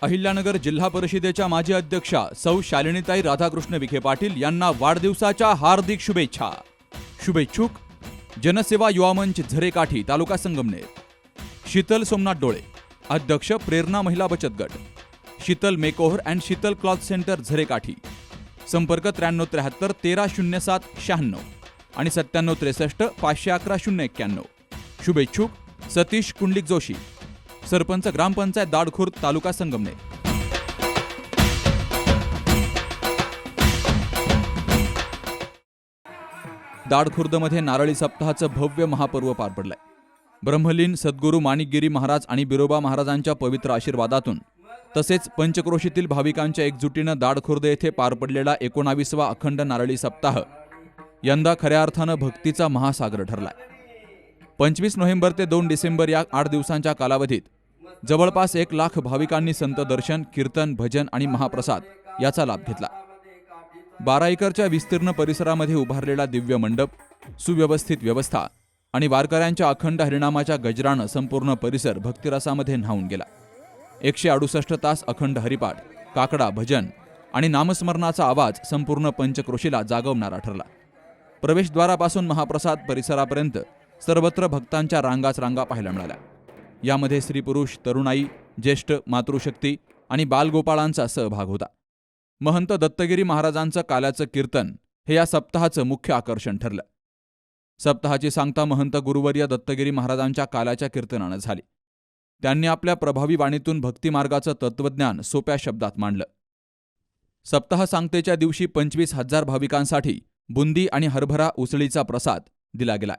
अहिल्यानगर जिल्हा परिषदेच्या माजी अध्यक्षा सौ शालिनीताई राधाकृष्ण विखे पाटील यांना वाढदिवसाच्या हार्दिक शुभेच्छा. शुभेच्छुक जनसेवा युवा मंच झरेकाठी तालुका संगमनेर. शीतल सोमनाथ डोळे अध्यक्ष प्रेरणा महिला बचत गट. Sheetal makeover and Sheetal cloth centre Jharekathi. संपर्क 9373 1307 96 आणि 9763 511 091. शुभेच्छुक सतीश कुंडलिक जोशी, सरपंच ग्रामपंचायत दाडखुर्द तालुका संगमनेर. दाडखुर्दमध्ये नारळी सप्ताहाचं भव्य महापर्व पार पडलंय. ब्रह्मलीन सद्गुरू माणिकगिरी महाराज आणि बिरोबा महाराजांच्या पवित्र आशीर्वादातून तसेच पंचक्रोशीतील भाविकांच्या एकजुटीनं दाडखुर्द येथे पार पडलेला 19वा अखंड नारळी सप्ताह यंदा खऱ्या अर्थानं भक्तीचा महासागर ठरलाय. 25 नोव्हेंबर ते 2 डिसेंबर या 8 दिवसांच्या कालावधीत जवळपास 1 लाख भाविकांनी संत दर्शन, कीर्तन, भजन आणि महाप्रसाद याचा लाभ घेतला. 12 एकरच्या विस्तीर्ण परिसरामध्ये उभारलेला दिव्य मंडप, सुव्यवस्थित व्यवस्था आणि वारकऱ्यांच्या अखंड हरिनामाच्या गजरानं संपूर्ण परिसर भक्तिरसामध्ये न्हावून गेला. 168 तास अखंड हरिपाठ, काकडा, भजन आणि नामस्मरणाचा आवाज संपूर्ण पंचक्रोशीला जागवणारा ठरला. प्रवेशद्वारापासून महाप्रसाद परिसरापर्यंत सर्वत्र भक्तांच्या रांगाच रांगा पाहायला मिळाल्या. यामध्ये स्त्रीपुरुष, तरुणाई, ज्येष्ठ, मातृशक्ती आणि बालगोपाळांचा सहभाग होता. महंत दत्तगिरी महाराजांचं काल्याचं कीर्तन हे या सप्ताहाचं मुख्य आकर्षण ठरलं. सप्ताहाची सांगता महंत गुरुवर्य दत्तगिरी महाराजांच्या काल्याच्या कीर्तनानं झाली. त्यांनी आपल्या प्रभावी वाणीतून भक्तिमार्गाचं तत्त्वज्ञान सोप्या शब्दात मांडलं. सप्ताह सांगतेच्या दिवशी 25,000 भाविकांसाठी बुंदी आणि हरभरा उसळीचा प्रसाद दिला गेलाय.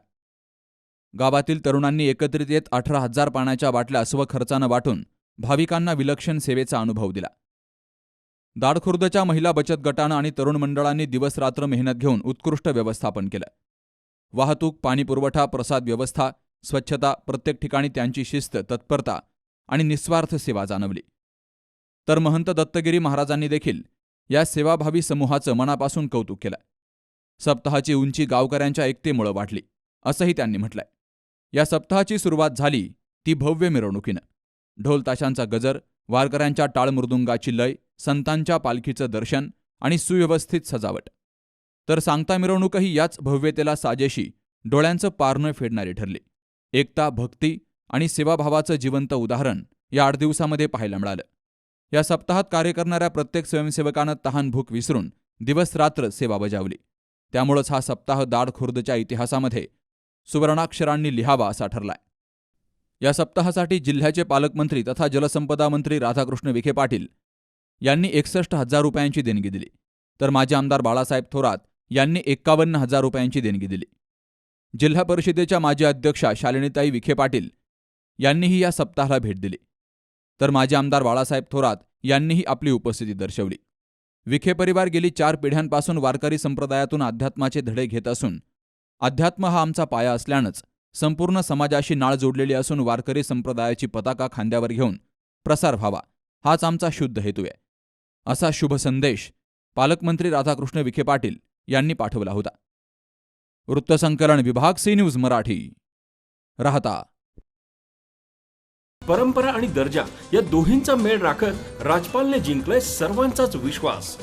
गावातील तरुणांनी एकत्रित येत 18,000 पाण्याच्या बाटल्या स्वखर्चानं वाटून भाविकांना विलक्षण सेवेचा अनुभव दिला. दाडखुर्दच्या महिला बचत गटानं आणि तरुण मंडळांनी दिवसरात्र मेहनत घेऊन उत्कृष्ट व्यवस्थापन केलं. वाहतूक, पाणीपुरवठा, प्रसाद व्यवस्था, स्वच्छता, प्रत्येक ठिकाणी त्यांची शिस्त, तत्परता आणि निस्वार्थ सेवा जाणवली. तर महंत दत्तगिरी महाराजांनी देखील या सेवाभावी समूहाचं मनापासून कौतुक केलं. सप्ताहाची उंची गावकऱ्यांच्या एकतेमुळे वाढली, असंही त्यांनी म्हटलंय. या सप्ताहाची सुरुवात झाली ती भव्य मिरवणुकीनं. ढोल ताशांचा गजर, वारकऱ्यांच्या टाळमृदुंगाची लय, संतांच्या पालखीचं दर्शन आणि सुव्यवस्थित सजावट. तर सांगता मिरवणूकही याच भव्यतेला साजेशी डोळ्यांचं पार न फेडणारी ठरली. एकता, भक्ती आणि सेवाभावाचं जिवंत उदाहरण या 8 दिवसामध्ये पाहायला मिळालं. या सप्ताहात कार्य करणाऱ्या प्रत्येक स्वयंसेवकानं तहानभूक विसरून दिवसरात्र सेवा बजावली. त्यामुळंच हा सप्ताह दाडखुर्दच्या इतिहासामध्ये सुवर्णाक्षरांनी लिहावा असा ठरलाय. या सप्ताहासाठी जिल्ह्याचे पालकमंत्री तथा जलसंपदा मंत्री राधाकृष्ण विखे पाटील यांनी 61,000 रुपयांची देणगी दिली. तर माजी आमदार बाळासाहेब थोरात यांनी 51,000 रुपयांची देणगी दिली. जिल्हा परिषदेच्या माजी अध्यक्षा शालिनीताई विखे पाटील यांनीही या सप्ताहाला भेट दिली. तर माजी आमदार बाळासाहेब थोरात यांनीही आपली उपस्थिती दर्शवली. विखे परिवार गेली 4 पिढ्यांपासून वारकरी संप्रदायातून अध्यात्माचे धडे घेत असून अध्यात्म हा आमचा पाया असल्यानंच संपूर्ण समाजाशी नाळ जोडलेली असून वारकरी संप्रदायाची पताका खांद्यावर घेऊन प्रसार व्हावा हाच आमचा शुद्ध हेतू आहे, असा शुभ संदेश पालकमंत्री राधाकृष्ण विखे पाटील यांनी पाठवला होता. वृत्तसंकलन विभाग, सी न्यूज मराठी, राहता. परंपरा आणि दर्जा या दोहींचा मेळ राखत राजपालने जिंकलाय सर्वांचाच विश्वास.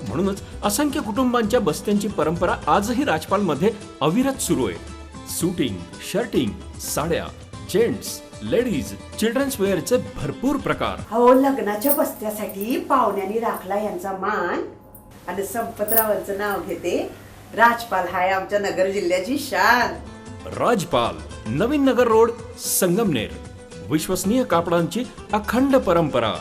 म्हणूनच असंख्य कुटुंबांच्या बस्त्यांची परंपरा आजही राजपालमध्ये अविरत सुरू आहे. सूटिंग, शर्टिंग, साड्या, जेंट्स, लेडीज, चिल्ड्रन्स वेअरचे भरपूर प्रकार. हो, लग्नाच्या बस्त्यासाठी पाहुण्यांनी राखला यांचा मान. आणि संपतरावांचं नाव घेते. राजपाल हाय आमच्या नगर जिल्ह्याची शान. राजपाल, नवीन नगर रोड, संगमनेर. विश्वसनीय कापडांची अखंड परंपरा.